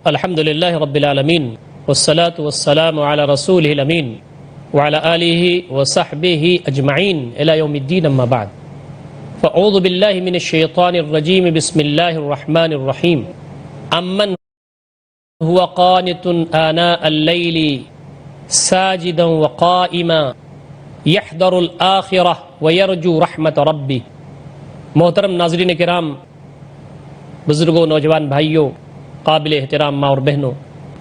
الحمد لله رب العالمين والصلاة والسلام على رسوله الأمين وعلى آله وصحبه أجمعين إلى يوم الدين أما بعد فأعوذ بالله من الشيطان الرجيم بسم الله الرحمن الرحيم أمن هو قانت آناء الليل ساجدا وقائما يحذر الآخرة ويرجو رحمة ربه۔ محترم ناظرین کرام، بزرگوں، نوجوان بھائیوں، قابل احترام ماں اور بہنوں،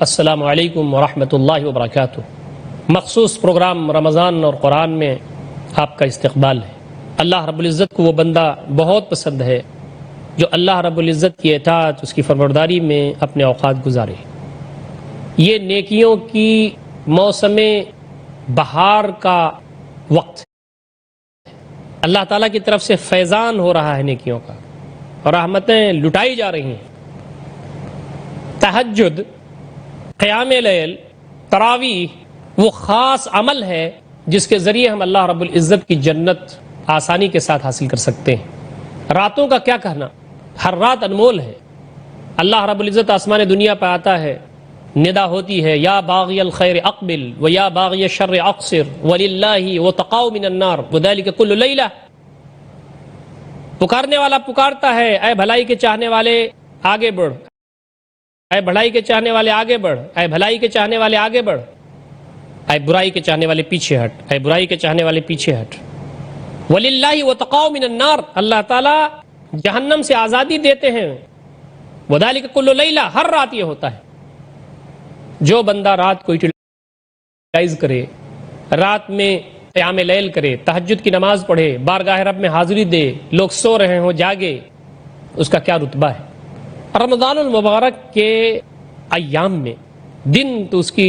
السلام علیکم ورحمۃ اللہ وبرکاتہ۔ مخصوص پروگرام رمضان اور قرآن میں آپ کا استقبال ہے۔ اللہ رب العزت کو وہ بندہ بہت پسند ہے جو اللہ رب العزت کی اطاعت، اس کی فرمانبرداری میں اپنے اوقات گزارے۔ یہ نیکیوں کی موسم بہار کا وقت ہے۔ اللہ تعالیٰ کی طرف سے فیضان ہو رہا ہے نیکیوں کا، اور رحمتیں لٹائی جا رہی ہیں۔ تہجد، قیام لیل، تراویح وہ خاص عمل ہے جس کے ذریعے ہم اللہ رب العزت کی جنت آسانی کے ساتھ حاصل کر سکتے ہیں۔ راتوں کا کیا کہنا، ہر رات انمول ہے۔ اللہ رب العزت آسمان دنیا پہ آتا ہے، ندا ہوتی ہے یا باغی الخیر اقبل و یا باغی الشر اقصر وللہ وتقوا من النار وذلک کل لیلہ۔ پکارنے والا پکارتا ہے، اے بھلائی کے چاہنے والے آگے بڑھ، اے بھلائی کے چاہنے والے آگے بڑھ، اے بھلائی کے چاہنے والے آگے بڑھ، اے برائی کے چاہنے والے پیچھے ہٹ، اے برائی کے چاہنے والے پیچھے ہٹ۔ وَلِلَّهِ وَتَقَوْا مِنَ النَّارِ، اللہ تعالیٰ جہنم سے آزادی دیتے ہیں۔ وَذَلِكَ كُلُّ لَيْلَةٍ، ہر رات یہ ہوتا ہے۔ جو بندہ رات کو یوٹیلائز کرے، رات میں قیام لیل کرے، تہجد کی نماز پڑھے، بارگاہ رب میں حاضری دے، لوگ سو رہے ہوں جاگے، اس کا کیا رتبہ ہے۔ رمضان المبارک کے ایام میں دن تو اس کی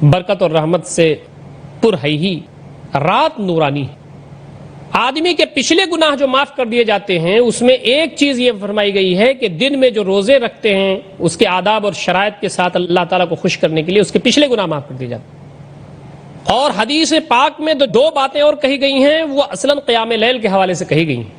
برکت اور رحمت سے پر ہے ہی، رات نورانی ہے۔ آدمی کے پچھلے گناہ جو معاف کر دیے جاتے ہیں، اس میں ایک چیز یہ فرمائی گئی ہے کہ دن میں جو روزے رکھتے ہیں اس کے آداب اور شرائط کے ساتھ اللہ تعالیٰ کو خوش کرنے کے لیے اس کے پچھلے گناہ معاف کر دیے جاتے ہیں۔ اور حدیث پاک میں دو باتیں اور کہی گئی ہیں، وہ اصلاً قیام لیل کے حوالے سے کہی گئی ہیں۔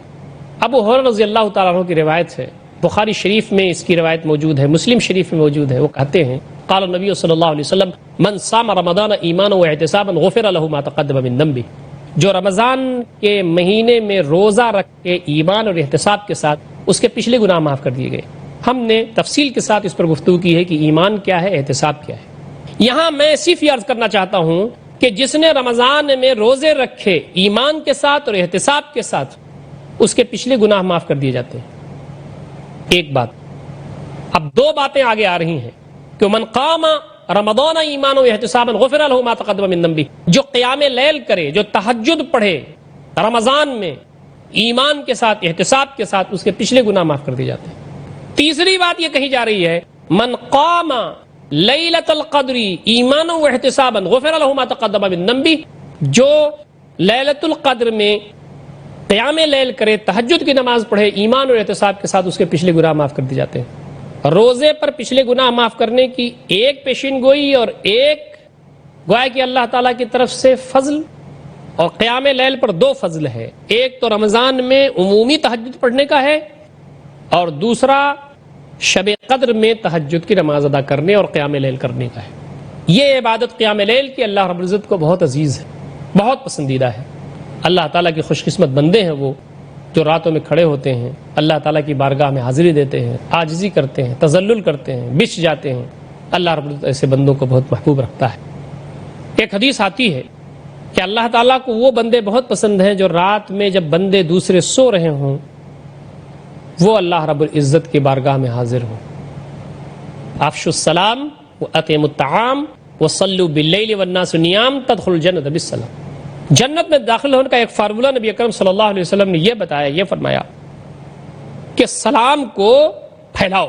ابو ہریرہ رضی اللہ تعالیٰ عنہ کی روایت ہے، بخاری شریف میں اس کی روایت موجود ہے، مسلم شریف میں موجود ہے۔ وہ کہتے ہیں قال النبی صلی اللہ علیہ وسلم من صام رمضان ایمانا واحتسابا غفر له ما تقدم من ذنبه، جو رمضان کے مہینے میں روزہ رکھ کے ایمان اور احتساب کے ساتھ اس کے پچھلے گناہ معاف کر دیے گئے۔ ہم نے تفصیل کے ساتھ اس پر گفتگو کی ہے کہ ایمان کیا ہے، احتساب کیا ہے۔ یہاں میں صرف یہ عرض کرنا چاہتا ہوں کہ جس نے رمضان میں روزے رکھے ایمان کے ساتھ اور احتساب کے ساتھ، اس کے پچھلے گناہ معاف کر دیے جاتے ہیں۔ ایک بات، اب دو باتیں آگے آ رہی ہیں کہ من قام رمضان ایمانا واحتسابا غفر له ما تقدم من ذنبه، جو قیام لیل کرے، جو تہجد پڑھے رمضان میں ایمان کے ساتھ احتساب کے ساتھ، اس کے پچھلے گناہ معاف کر دیے جاتے ہیں۔ تیسری بات یہ کہی جا رہی ہے من قام لیلۃ القدر ایمانا واحتسابا غفر له ما تقدم من ذنبه، جو لیلۃ القدر میں قیام لیل کرے، تہجد کی نماز پڑھے ایمان اور احتساب کے ساتھ، اس کے پچھلے گناہ معاف کر دیے جاتے ہیں۔ روزے پر پچھلے گناہ معاف کرنے کی ایک پیشین گوئی اور ایک گویا کہ اللہ تعالیٰ کی طرف سے فضل، اور قیام لیل پر دو فضل ہے، ایک تو رمضان میں عمومی تہجد پڑھنے کا ہے، اور دوسرا شب قدر میں تہجد کی نماز ادا کرنے اور قیام لیل کرنے کا ہے۔ یہ عبادت قیام لیل کی اللہ رب العزت کو بہت عزیز ہے، بہت پسندیدہ ہے۔ اللہ تعالیٰ کے خوش قسمت بندے ہیں وہ جو راتوں میں کھڑے ہوتے ہیں، اللہ تعالیٰ کی بارگاہ میں حاضری دیتے ہیں، عاجزی کرتے ہیں، تذلل کرتے ہیں، بچ جاتے ہیں۔ اللہ رب العزت ایسے بندوں کو بہت محبوب رکھتا ہے۔ ایک حدیث آتی ہے کہ اللہ تعالیٰ کو وہ بندے بہت پسند ہیں جو رات میں جب بندے دوسرے سو رہے ہوں، وہ اللہ رب العزت کی بارگاہ میں حاضر ہوں۔ افشوا السلام واطعموا الطعام وصلوا باللیل والناس نیام تدخلوا الجنۃ بالسلام۔ جنت میں داخل ہونے کا ایک فارمولہ نبی اکرم صلی اللہ علیہ وسلم نے یہ بتایا، یہ فرمایا کہ سلام کو پھیلاؤ،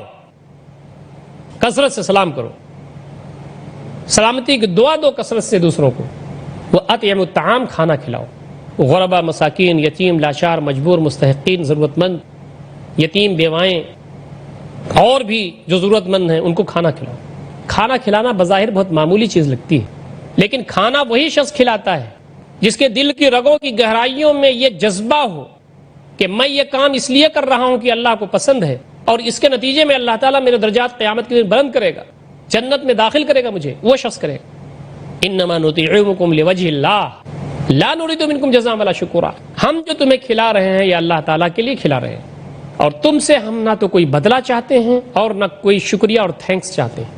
کثرت سے سلام کرو، سلامتی کی دعا دو کثرت سے دوسروں کو۔ وَأَطْعِمُوا الطَّعَامَ، کھانا کھلاؤ، غربا، مساکین، یتیم، لاچار، مجبور، مستحقین، ضرورت مند، یتیم، بیوائیں اور بھی جو ضرورت مند ہیں ان کو کھانا کھلاؤ۔ کھانا کھلانا بظاہر بہت معمولی چیز لگتی ہے، لیکن کھانا وہی شخص کھلاتا ہے جس کے دل کی رگوں کی گہرائیوں میں یہ جذبہ ہو کہ میں یہ کام اس لیے کر رہا ہوں کہ اللہ کو پسند ہے، اور اس کے نتیجے میں اللہ تعالیٰ میرے درجات قیامت کے دن بلند کرے گا، جنت میں داخل کرے گا مجھے، وہ شخص کرے گا۔ انما نطعمکم لوجہ اللہ لا نريد منکم جزاء ولا شکورا، ہم جو تمہیں کھلا رہے ہیں یہ اللہ تعالیٰ کے لیے کھلا رہے ہیں، اور تم سے ہم نہ تو کوئی بدلہ چاہتے ہیں اور نہ کوئی شکریہ اور تھینکس چاہتے ہیں۔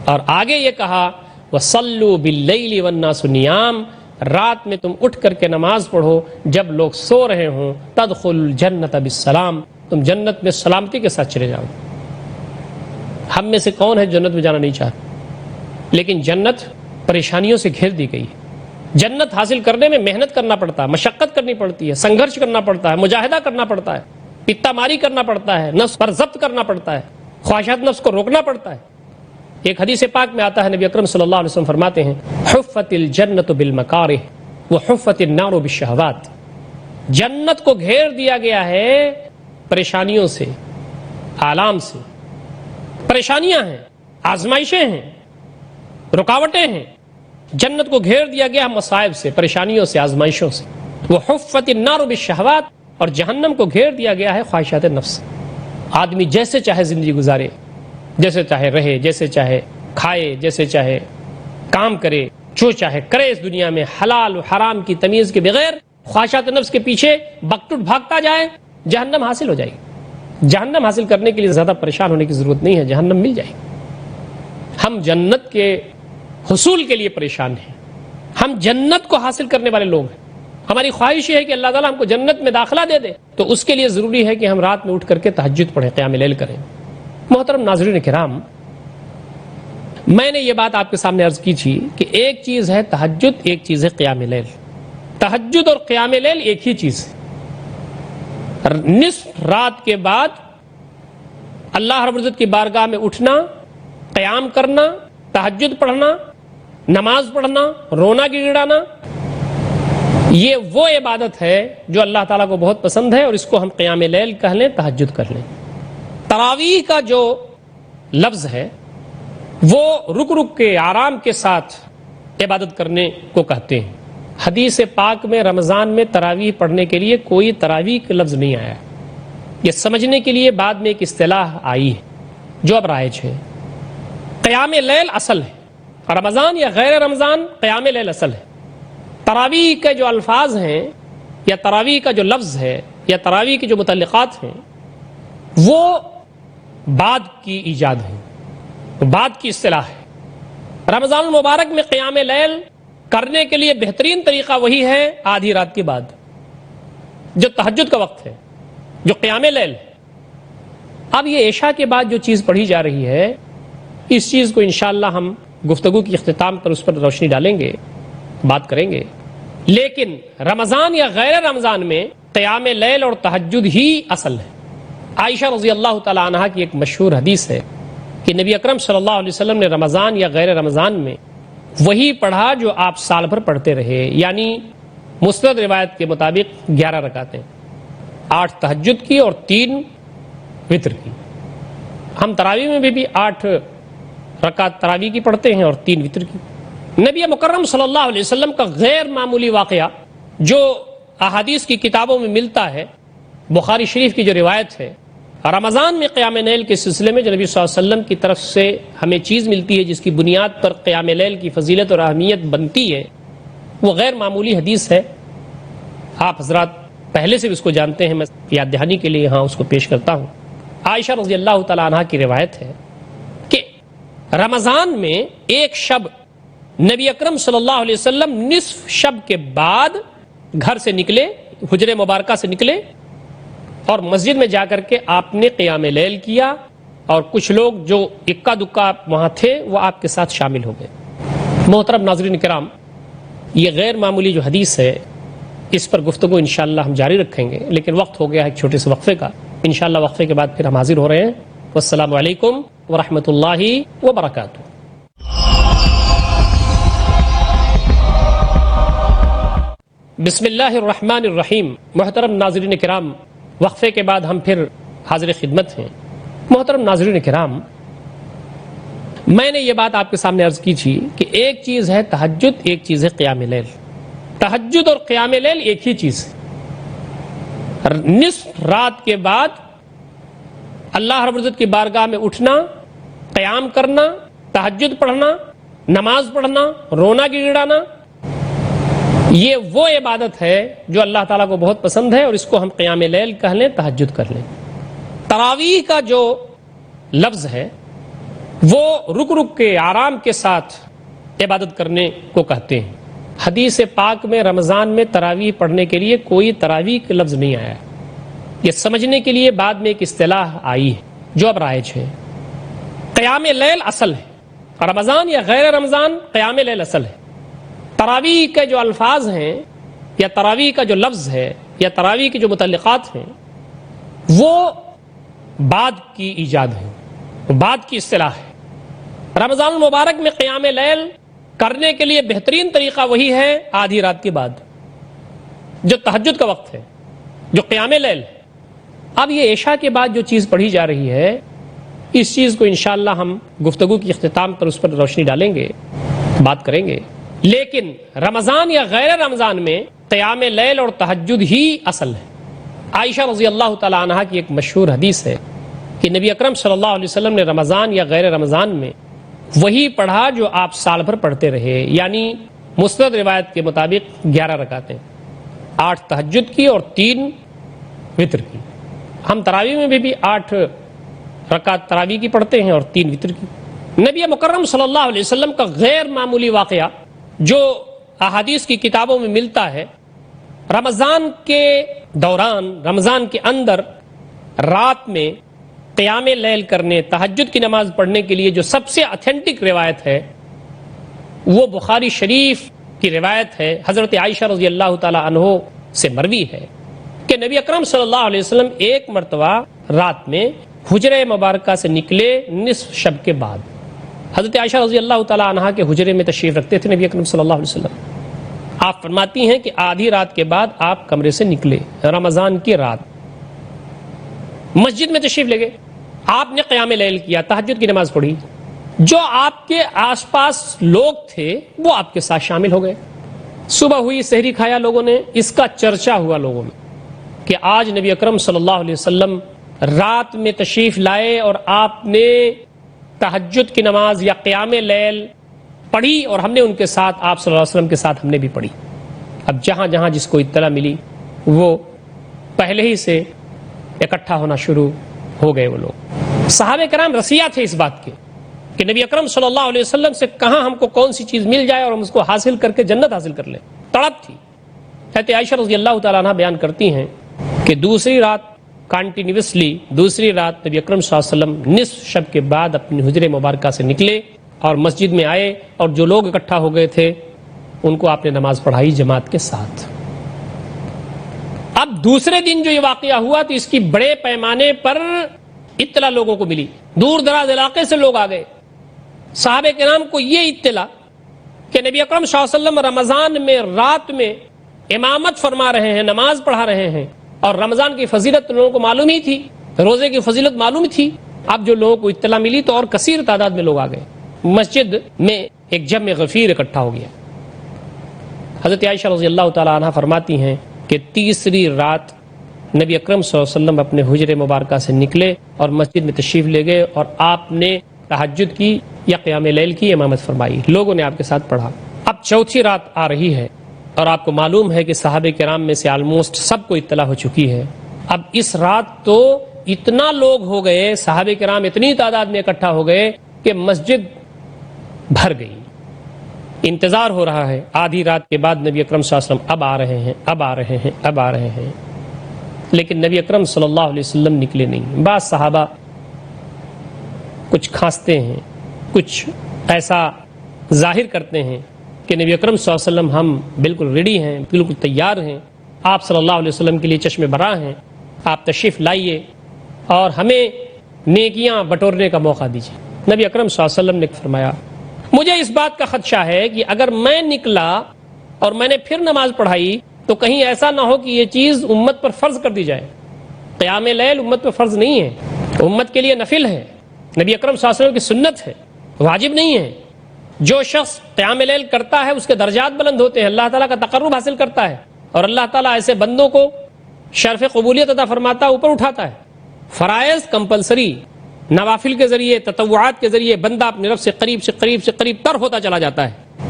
اور آگے یہ کہا وَصَلُّوا بِاللَّيْلِ وَالنَّاسُ نِيَامٌ، رات میں تم اٹھ کر کے نماز پڑھو جب لوگ سو رہے ہوں، تدخل الجنت بالسلام، تم جنت میں سلامتی کے ساتھ چلے جاؤ۔ ہم میں سے کون ہے جنت میں جانا نہیں چاہتا؟ لیکن جنت پریشانیوں سے گھیر دی گئی ہے۔ جنت حاصل کرنے میں محنت کرنا پڑتا ہے، مشقت کرنی پڑتی ہے، سنگھرش کرنا پڑتا ہے، مجاہدہ کرنا پڑتا ہے، پتا ماری کرنا پڑتا ہے، نفس پر ضبط کرنا پڑتا ہے، خواہشات نفس کو روکنا پڑتا ہے۔ ایک حدیث پاک میں آتا ہے، نبی اکرم صلی اللہ علیہ وسلم فرماتے ہیں حفت الجنت بالمکارہ وحفت النار بالشہوات، جنت کو گھیر دیا گیا ہے پریشانیوں سے، آلام سے۔ پریشانیاں ہیں، آزمائشیں ہیں، رکاوٹیں ہیں، جنت کو گھیر دیا گیا مصائب سے، پریشانیوں سے، آزمائشوں سے۔ وحفت النار بالشہوات، اور جہنم کو گھیر دیا گیا ہے خواہشات نفس سے۔ آدمی جیسے چاہے زندگی گزارے، جیسے چاہے رہے، جیسے چاہے کھائے، جیسے چاہے کام کرے، جو چاہے کرے اس دنیا میں، حلال و حرام کی تمیز کے بغیر خواہشات نفس کے پیچھے بکٹوٹ بھاگتا جائے، جہنم حاصل ہو جائے گی۔ جہنم حاصل کرنے کے لیے زیادہ پریشان ہونے کی ضرورت نہیں ہے، جہنم مل جائے گی۔ ہم جنت کے حصول کے لیے پریشان ہیں، ہم جنت کو حاصل کرنے والے لوگ ہیں۔ ہماری خواہش یہ ہے کہ اللہ تعالیٰ ہم کو جنت میں داخلہ دے دے، تو اس کے لیے ضروری ہے کہ ہم رات میں اٹھ کر کے تہجد پڑھیں، قیام لیل کریں۔ محترم ناظرین کرام، میں نے یہ بات آپ کے سامنے عرض کی تھی کہ ایک چیز ہے تہجد، ایک چیز ہے قیام لیل۔ تہجد اور قیام لیل ایک ہی چیز ہے۔ نصف رات کے بعد اللہ رب العزت کی بارگاہ میں اٹھنا، قیام کرنا، تہجد پڑھنا، نماز پڑھنا، رونا گڑگڑانا، یہ وہ عبادت ہے جو اللہ تعالیٰ کو بہت پسند ہے، اور اس کو ہم قیام لیل کہہ لیں، تہجد کہہ لیں۔ تراویح کا جو لفظ ہے وہ رک رک کے آرام کے ساتھ عبادت کرنے کو کہتے ہیں۔ حدیث پاک میں رمضان میں تراویح پڑھنے کے لیے کوئی تراویح کا لفظ نہیں آیا، یہ سمجھنے کے لیے بعد میں ایک اصطلاح آئی ہے جو اب رائج ہے۔ قیام لیل اصل ہے، رمضان یا غیر رمضان قیام لیل اصل ہے۔ تراویح کے جو الفاظ ہیں یا تراویح کا جو لفظ ہے یا تراویح کے جو متعلقات ہیں وہ بعد کی ایجاد ہے، بعد کی اصطلاح ہے۔ رمضان المبارک میں قیام لیل کرنے کے لیے بہترین طریقہ وہی ہے آدھی رات کے بعد، جو تہجد کا وقت ہے، جو قیام لیل ہے۔ اب یہ عشاء کے بعد جو چیز پڑھی جا رہی ہے، اس چیز کو انشاءاللہ ہم گفتگو کی اختتام پر اس پر روشنی ڈالیں گے، بات کریں گے۔ لیکن رمضان یا غیر رمضان میں قیام لیل اور تہجد ہی اصل ہے۔ عائشہ رضی اللہ تعالی عنہا کی ایک مشہور حدیث ہے کہ نبی اکرم صلی اللہ علیہ وسلم نے رمضان یا غیر رمضان میں وہی پڑھا جو آپ سال بھر پڑھتے رہے، یعنی مسند روایت کے مطابق 11 رکعتیں، 8 تہجد کی اور 3 وتر کی۔ ہم تراویح میں بھی 8 رکعت تراویح کی پڑھتے ہیں اور 3 وتر کی۔ نبی مکرم صلی اللہ علیہ وسلم کا غیر معمولی واقعہ جو احادیث کی کتابوں میں ملتا ہے، بخاری شریف کی جو روایت ہے، رمضان میں قیام لیل کے سلسلے میں جو نبی صلی اللہ علیہ وسلم کی طرف سے ہمیں چیز ملتی ہے جس کی بنیاد پر قیام لیل کی فضیلت اور اہمیت بنتی ہے، وہ غیر معمولی حدیث ہے۔ آپ حضرات پہلے سے اس کو جانتے ہیں، میں یاد دہانی کے لیے یہاں اس کو پیش کرتا ہوں۔ عائشہ رضی اللہ تعالی عنہا کی روایت ہے کہ رمضان میں ایک شب نبی اکرم صلی اللہ علیہ وسلم نصف شب کے بعد گھر سے نکلے، حجرے مبارکہ سے نکلے، اور مسجد میں جا کر کے آپ نے قیام لیل کیا، اور کچھ لوگ جو اکا دکا وہاں تھے وہ آپ کے ساتھ شامل ہو گئے۔ محترم ناظرین کرام، یہ غیر معمولی جو حدیث ہے اس پر گفتگو انشاءاللہ ہم جاری رکھیں گے، لیکن وقت ہو گیا ہے ایک چھوٹے سے وقفے کا۔ انشاءاللہ وقفے کے بعد پھر ہم حاضر ہو رہے ہیں۔ والسلام علیکم ورحمۃ اللہ وبرکاتہ۔ بسم اللہ الرحمن الرحیم۔ محترم ناظرین کرام، وقفے کے بعد ہم پھر حاضر خدمت ہیں۔ محترم ناظرین کرام، میں نے یہ بات آپ کے سامنے عرض کی تھی کہ ایک چیز ہے تہجد، ایک چیز ہے قیام لیل۔ تہجد اور قیام لیل ایک ہی چیز ہے۔ نصف رات کے بعد اللہ رب العزت کی بارگاہ میں اٹھنا، قیام کرنا، تہجد پڑھنا، نماز پڑھنا، رونا گڑگڑانا، یہ وہ عبادت ہے جو اللہ تعالیٰ کو بہت پسند ہے، اور اس کو ہم قیام لیل کہہ لیں، تہجد کر لیں۔ تراویح کا جو لفظ ہے وہ رک رک کے آرام کے ساتھ عبادت کرنے کو کہتے ہیں۔ حدیث پاک میں رمضان میں تراویح پڑھنے کے لیے کوئی تراویح کا لفظ نہیں آیا ہے، یہ سمجھنے کے لیے بعد میں ایک اصطلاح آئی ہے جو اب رائج ہے۔ قیام لیل اصل ہے، رمضان یا غیر رمضان قیام لیل اصل ہے۔ تراویح کے جو الفاظ ہیں یا تراویح کا جو لفظ ہے یا تراویح کے جو متعلقات ہیں وہ بعد کی ایجاد ہے، بعد کی اصطلاح ہے۔ رمضان المبارک میں قیام لیل کرنے کے لیے بہترین طریقہ وہی ہے آدھی رات کے بعد، جو تہجد کا وقت ہے، جو قیام لیل ہے۔ اب یہ عشاء کے بعد جو چیز پڑھی جا رہی ہے، اس چیز کو انشاءاللہ ہم گفتگو کی اختتام پر اس پر روشنی ڈالیں گے، بات کریں گے۔ لیکن رمضان یا غیر رمضان میں قیام لیل اور تہجد ہی اصل ہے۔ عائشہ رضی اللہ تعالی عنہا کی ایک مشہور حدیث ہے کہ نبی اکرم صلی اللہ علیہ وسلم نے رمضان یا غیر رمضان میں وہی پڑھا جو آپ سال بھر پڑھتے رہے، یعنی مسند روایت کے مطابق 11 رکعتیں، 8 تہجد کی اور 3 وتر کی۔ ہم تراویح میں بھی 8 رکعت تراویح کی پڑھتے ہیں اور 3 وتر کی۔ نبی مکرم صلی اللہ علیہ وسلم کا غیر معمولی واقعہ جو احادیث کی کتابوں میں ملتا ہے، رمضان کے دوران، رمضان کے اندر رات میں قیام لیل کرنے، تہجد کی نماز پڑھنے کے لیے جو سب سے اتھینٹک روایت ہے وہ بخاری شریف کی روایت ہے، حضرت عائشہ رضی اللہ تعالی عنہ سے مروی ہے کہ نبی اکرم صلی اللہ علیہ وسلم ایک مرتبہ رات میں حجرہ مبارکہ سے نکلے نصف شب کے بعد۔ حضرت عائشہ رضی اللہ تعالی عنہ کے حجرے میں تشریف رکھتے تھے نبی اکرم صلی اللہ علیہ وسلم۔ آپ فرماتی ہیں کہ آدھی رات کے بعد آپ کمرے سے نکلے، رمضان کی رات، مسجد میں تشریف لے گئے، آپ نے قیام لیل کیا، تہجد کی نماز پڑھی۔ جو آپ کے آس پاس لوگ تھے وہ آپ کے ساتھ شامل ہو گئے۔ صبح ہوئی، سحری کھایا لوگوں نے، اس کا چرچا ہوا لوگوں میں کہ آج نبی اکرم صلی اللہ علیہ وسلم رات میں تشریف لائے اور آپ نے تہجد کی نماز یا قیام لیل پڑھی، اور ہم نے ان کے ساتھ، آپ صلی اللہ علیہ وسلم کے ساتھ ہم نے بھی پڑھی۔ اب جہاں جہاں جس کو اطلاع ملی وہ پہلے ہی سے اکٹھا ہونا شروع ہو گئے وہ لوگ۔ صحابہ کرام رسیہ تھے اس بات کے کہ نبی اکرم صلی اللہ علیہ وسلم سے کہاں ہم کو کون سی چیز مل جائے اور ہم اس کو حاصل کر کے جنت حاصل کر لیں، تڑپ تھی۔ حضرت عائشہ رضی اللہ تعالیٰ عنہ بیان کرتی ہیں کہ دوسری رات کانٹینیوسلی، دوسری رات نبی اکرم صلی اللہ علیہ وسلم نصف شب کے بعد اپنی حجرہ مبارکہ سے نکلے اور مسجد میں آئے، اور جو لوگ اکٹھا ہو گئے تھے ان کو آپ نے نماز پڑھائی جماعت کے ساتھ۔ اب دوسرے دن جو یہ واقعہ ہوا تو اس کی بڑے پیمانے پر اطلاع لوگوں کو ملی، دور دراز علاقے سے لوگ آ گئے۔ صحابہ کرام کو یہ اطلاع کہ نبی اکرم صلی اللہ علیہ وسلم رمضان میں رات میں امامت فرما رہے ہیں، نماز پڑھا رہے ہیں، اور رمضان کی فضیلت لوگوں کو معلوم ہی تھی، روزے کی فضیلت معلوم تھی۔ اب جو لوگوں کو اطلاع ملی تو اور کثیر تعداد میں لوگ آ گئے، مسجد میں ایک جمع غفیر اکٹھا ہو گیا۔ حضرت عائشہ رضی اللہ تعالی عنہ فرماتی ہیں کہ تیسری رات نبی اکرم صلی اللہ علیہ وسلم اپنے حجرہ مبارکہ سے نکلے اور مسجد میں تشریف لے گئے، اور آپ نے تہجد کی یا قیام لیل کی امامت فرمائی، لوگوں نے آپ کے ساتھ پڑھا۔ اب چوتھی رات آ رہی ہے اور آپ کو معلوم ہے کہ صحابہ کرام میں سے آلموسٹ سب کو اطلاع ہو چکی ہے۔ اب اس رات تو اتنا لوگ ہو گئے، صحابہ کرام اتنی تعداد میں اکٹھا ہو گئے کہ مسجد بھر گئی۔ انتظار ہو رہا ہے، آدھی رات کے بعد نبی اکرم صلی اللہ علیہ وسلم اب آ رہے ہیں، اب آ رہے ہیں، اب آ رہے ہیں، لیکن نبی اکرم صلی اللہ علیہ وسلم نکلے نہیں۔ بعض صحابہ کچھ کھانستے ہیں، کچھ ایسا ظاہر کرتے ہیں کہ نبی اکرم صلی اللہ علیہ وسلم ہم بالکل ریڈی ہیں، بالکل تیار ہیں، آپ صلی اللہ علیہ وسلم کے لیے چشم برآں ہیں، آپ تشریف لائیے اور ہمیں نیکیاں بٹورنے کا موقع دیجیے۔ نبی اکرم صلی اللہ علیہ وسلم نے فرمایا مجھے اس بات کا خدشہ ہے کہ اگر میں نکلا اور میں نے پھر نماز پڑھائی تو کہیں ایسا نہ ہو کہ یہ چیز امت پر فرض کر دی جائے۔ قیام لیل امت پر فرض نہیں ہے، امت کے لیے نفل ہے، نبی اکرم صلی اللہ علیہ وسلم کی سنت ہے، واجب نہیں ہے۔ جو شخص قیام لیل کرتا ہے اس کے درجات بلند ہوتے ہیں، اللہ تعالیٰ کا تقرب حاصل کرتا ہے، اور اللہ تعالیٰ ایسے بندوں کو شرف قبولیت عطا فرماتا ہے، اوپر اٹھاتا ہے۔ فرائض کمپلسری، نوافل کے ذریعے، تطوعات کے ذریعے بندہ اپنے رب سے قریب تر ہوتا چلا جاتا ہے۔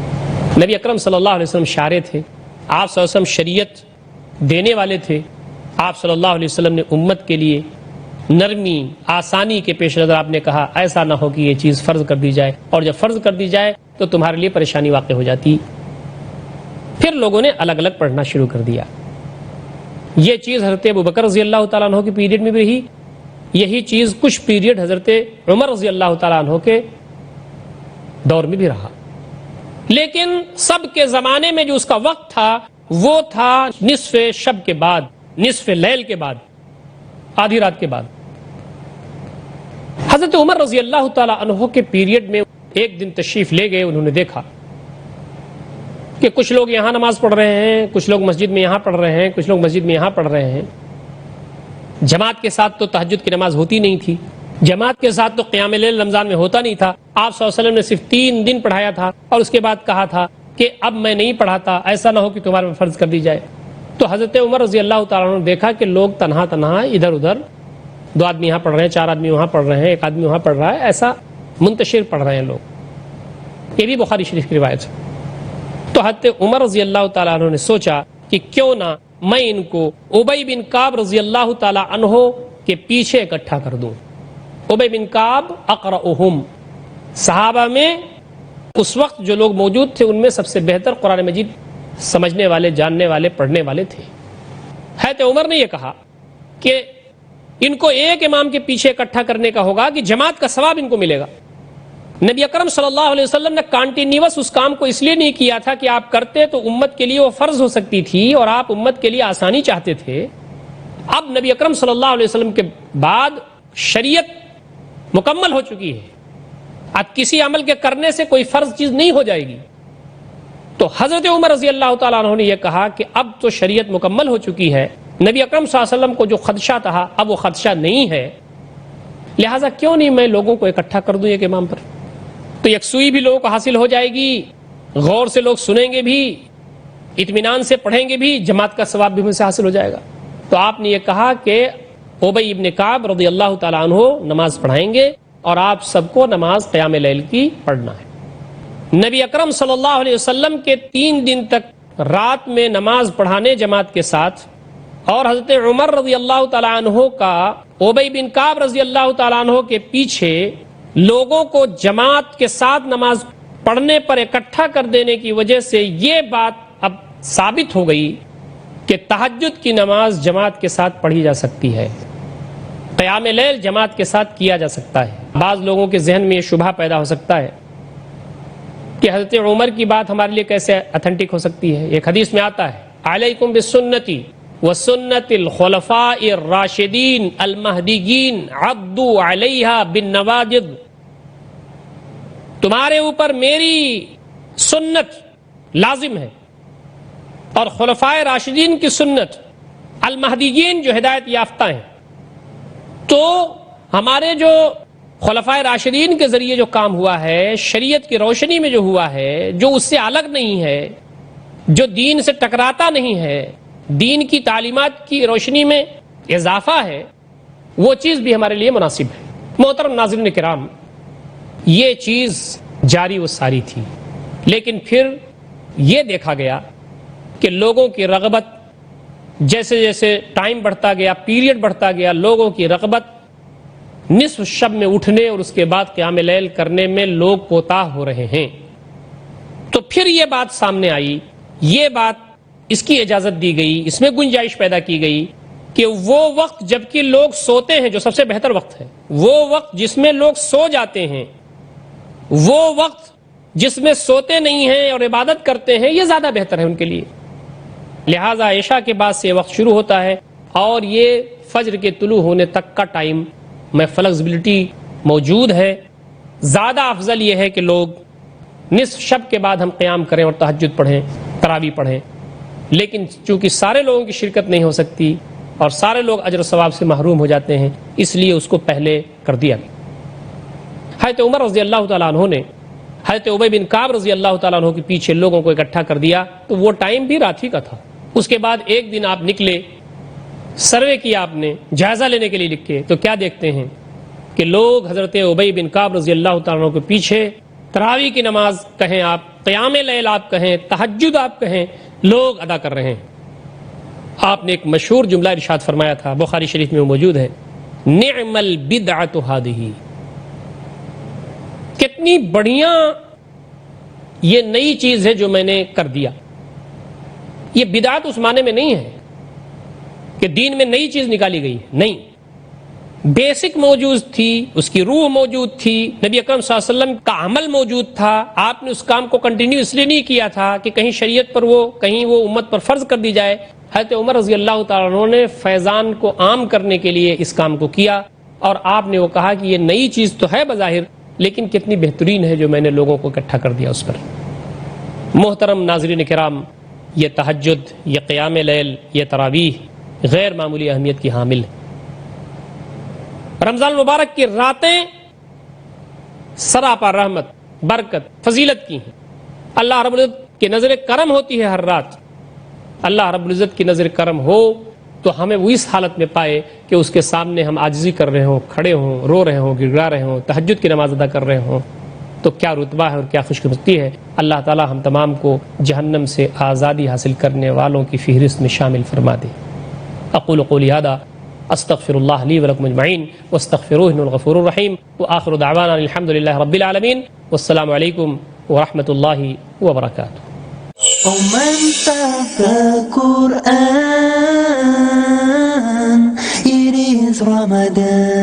نبی اکرم صلی اللہ علیہ وسلم شارع تھے، آپ صلی اللہ علیہ وسلم شریعت دینے والے تھے۔ آپ صلی اللہ علیہ وسلم نے امت کے لیے نرمی، آسانی کے پیش نظر آپ نے کہا ایسا نہ ہو کہ یہ چیز فرض کر دی جائے، اور جب فرض کر دی جائے تو تمہارے لیے پریشانی واقع ہو جاتی۔ پھر لوگوں نے الگ الگ پڑھنا شروع کر دیا۔ یہ چیز حضرت ابوبکر رضی اللہ تعالیٰ عنہ کی پیریڈ میں بھی رہی، یہی چیز کچھ پیریڈ حضرت عمر رضی اللہ تعالیٰ عنہ کے دور میں بھی رہا۔ لیکن سب کے زمانے میں جو اس کا وقت تھا وہ تھا نصف شب کے بعد، نصف لیل کے بعد، آدھی رات کے بعد۔ حضرت عمر رضی اللہ تعالیٰ عنہ کے پیریڈ میں ایک دن تشریف لے گئے، انہوں نے دیکھا کہ کچھ لوگ یہاں نماز پڑھ رہے ہیں، کچھ لوگ مسجد میں یہاں پڑھ رہے ہیں، کچھ لوگ مسجد میں یہاں پڑھ رہے ہیں۔ جماعت کے ساتھ تو تہجد کی نماز ہوتی نہیں تھی، جماعت کے ساتھ تو قیام لیل رمضان میں ہوتا نہیں تھا۔ آپ صلی اللہ علیہ وسلم نے صرف 3 دن پڑھایا تھا اور اس کے بعد کہا تھا کہ اب میں نہیں پڑھاتا، ایسا نہ ہو کہ تمہارے پر فرض کر دی جائے۔ تو حضرت عمر رضی اللہ تعالیٰ عنہ نے دیکھا کہ لوگ تنہا ادھر ادھر، 2 آدمی یہاں پڑھ رہے ہیں، 4 آدمی وہاں پڑھ رہے ہیں، 1 آدمی وہاں پڑھ رہا ہے، ایسا منتشر پڑھ رہے ہیں لوگ۔ یہ بھی بخاری شریف کی روایت ہے۔ تو حضرت عمر رضی اللہ تعالیٰ عنہ نے سوچا کہ کیوں نہ میں ان کو ابی بن کعب رضی اللہ تعالیٰ عنہ کے پیچھے اکٹھا کر دوں۔ ابی بن کعب اقرأہم، صحابہ میں اس وقت جو لوگ موجود تھے ان میں سب سے بہتر قرآن مجید سمجھنے والے، جاننے والے، پڑھنے والے تھے۔ حضرت عمر نے یہ کہا کہ ان کو ایک امام کے پیچھے اکٹھا کرنے کا ہوگا کہ جماعت کا ثواب ان کو ملے گا۔ نبی اکرم صلی اللہ علیہ وسلم نے کانٹینیوس اس کام کو اس لیے نہیں کیا تھا کہ آپ کرتے تو امت کے لیے وہ فرض ہو سکتی تھی اور آپ امت کے لیے آسانی چاہتے تھے۔ اب نبی اکرم صلی اللہ علیہ وسلم کے بعد شریعت مکمل ہو چکی ہے، اب کسی عمل کے کرنے سے کوئی فرض چیز نہیں ہو جائے گی۔ تو حضرت عمر رضی اللہ تعالیٰ عنہ نے یہ کہا کہ اب تو شریعت مکمل ہو چکی ہے، نبی اکرم صلی اللہ علیہ وسلم کو جو خدشہ تھا اب وہ خدشہ نہیں ہے، لہٰذا کیوں نہیں میں لوگوں کو اکٹھا کر دوں ایک امام پر، تو یکسوئی بھی لوگوں کو حاصل ہو جائے گی، غور سے لوگ سنیں گے بھی، اطمینان سے پڑھیں گے بھی، جماعت کا ثواب بھی مجھ سے حاصل ہو جائے گا۔ تو آپ نے یہ کہا کہ ابی ابن کعب رضی اللہ تعالیٰ عنہ نماز پڑھائیں گے اور آپ سب کو نماز قیام لیل کی پڑھنا ہے۔ نبی اکرم صلی اللہ علیہ وسلم کے 3 دن تک رات میں نماز پڑھانے جماعت کے ساتھ، اور حضرت عمر رضی اللہ تعالیٰ عنہ کا ابی بن کعب رضی اللہ تعالیٰ عنہ کے پیچھے لوگوں کو جماعت کے ساتھ نماز پڑھنے پر اکٹھا کر دینے کی وجہ سے یہ بات اب ثابت ہو گئی کہ تہجد کی نماز جماعت کے ساتھ پڑھی جا سکتی ہے، قیام لیل جماعت کے ساتھ کیا جا سکتا ہے۔ بعض لوگوں کے ذہن میں یہ شبہ پیدا ہو سکتا ہے کہ حضرت عمر کی بات ہمارے لیے کیسے اتھینٹک ہو سکتی ہے۔ ایک حدیث میں آتا ہے علیکم بسنتی وسنت الخلفاء الراشدین المہدیین عضوا علیہا بالنواجذ، تمہارے اوپر میری سنت لازم ہے اور خلفائے راشدین کی سنت، المہدیین جو ہدایت یافتہ ہیں۔ تو ہمارے جو خلفائے راشدین کے ذریعے جو کام ہوا ہے، شریعت کی روشنی میں جو ہوا ہے، جو اس سے الگ نہیں ہے، جو دین سے ٹکراتا نہیں ہے، دین کی تعلیمات کی روشنی میں اضافہ ہے، وہ چیز بھی ہمارے لیے مناسب ہے۔ محترم ناظرین کرام، یہ چیز جاری و ساری تھی، لیکن پھر یہ دیکھا گیا کہ لوگوں کی رغبت جیسے جیسے ٹائم بڑھتا گیا، پیریڈ بڑھتا گیا، لوگوں کی رغبت نصف شب میں اٹھنے اور اس کے بعد قیام لیل کرنے میں لوگ کوتاہ ہو رہے ہیں۔ تو پھر یہ بات سامنے آئی، یہ بات اس کی اجازت دی گئی، اس میں گنجائش پیدا کی گئی کہ وہ وقت جبکہ لوگ سوتے ہیں، جو سب سے بہتر وقت ہے، وہ وقت جس میں لوگ سو جاتے ہیں، وہ وقت جس میں سوتے نہیں ہیں اور عبادت کرتے ہیں، یہ زیادہ بہتر ہے ان کے لیے۔ لہٰذا عشاء کے بعد سے یہ وقت شروع ہوتا ہے اور یہ فجر کے طلوع ہونے تک کا ٹائم میں فلیکسیبلٹی موجود ہے۔ زیادہ افضل یہ ہے کہ لوگ نصف شب کے بعد ہم قیام کریں اور تہجد پڑھیں، تراویح پڑھیں، لیکن چونکہ سارے لوگوں کی شرکت نہیں ہو سکتی اور سارے لوگ اجر و ثواب سے محروم ہو جاتے ہیں، اس لیے اس کو پہلے کر دیا۔ حضرت عمر رضی اللہ تعالیٰ عنہ نے حضرت ابی بن کعب رضی اللہ تعالیٰ عنہ کے پیچھے لوگوں کو اکٹھا کر دیا، تو وہ ٹائم بھی رات ہی کا تھا۔ اس کے بعد ایک دن آپ نکلے سروے کیا آپ نے، جائزہ لینے کے لیے لکھے، تو کیا دیکھتے ہیں کہ لوگ حضرت ابی بن کعب رضی اللہ تعالیٰ عنہ کے پیچھے تراویح کی نماز کہیں آپ، قیام لیل آپ کہیں، تہجد آپ کہیں، لوگ ادا کر رہے ہیں۔ آپ نے ایک مشہور جملہ ارشاد فرمایا تھا، بخاری شریف میں وہ موجود ہے، نعم البدعۃ ھذہ، کتنی بڑھیا یہ نئی چیز ہے جو میں نے کر دیا۔ یہ بدعت اس معنی میں نہیں ہے کہ دین میں نئی چیز نکالی گئی ہے، نہیں، بیسک موجود تھی، اس کی روح موجود تھی، نبی اکرم صلی اللہ علیہ وسلم کا عمل موجود تھا، آپ نے اس کام کو کنٹینیو اس لیے نہیں کیا تھا کہ کہیں شریعت پر کہیں وہ امت پر فرض کر دی جائے۔ حضرت عمر رضی اللہ تعالیٰ عنہ نے فیضان کو عام کرنے کے لیے اس کام کو کیا، اور آپ نے وہ کہا کہ یہ نئی چیز تو ہے بظاہر، لیکن کتنی بہترین ہے جو میں نے لوگوں کو اکٹھا کر دیا اس پر۔ محترم ناظرین کرام، یہ تہجد، یہ قیام لیل، یہ تراویح غیر معمولی اہمیت کی حامل ہے۔ رمضان المبارک کی راتیں سراپا رحمت، برکت، فضیلت کی ہیں۔ اللہ رب العزت کی نظر کرم ہوتی ہے ہر رات۔ اللہ رب العزت کی نظر کرم ہو تو ہمیں وہ اس حالت میں پائے کہ اس کے سامنے ہم عاجزی کر رہے ہوں، کھڑے ہوں، رو رہے ہوں، گڑگڑا رہے ہوں، تہجد کی نماز ادا کر رہے ہوں، تو کیا رتبہ ہے اور کیا خوش قسمتی ہے۔ اللہ تعالی ہم تمام کو جہنم سے آزادی حاصل کرنے والوں کی فہرست میں شامل فرما دے۔ اقول قولی ھذا استغفر اللہ لی ولکم اجمعین واستغفروہ انہ الغفور الرحیم وآخر دعوانا الحمد للہ رب العالمین والسلام علیکم ورحمۃ اللہ وبرکاتہ۔ ومن تحت Quran, it is Ramadan.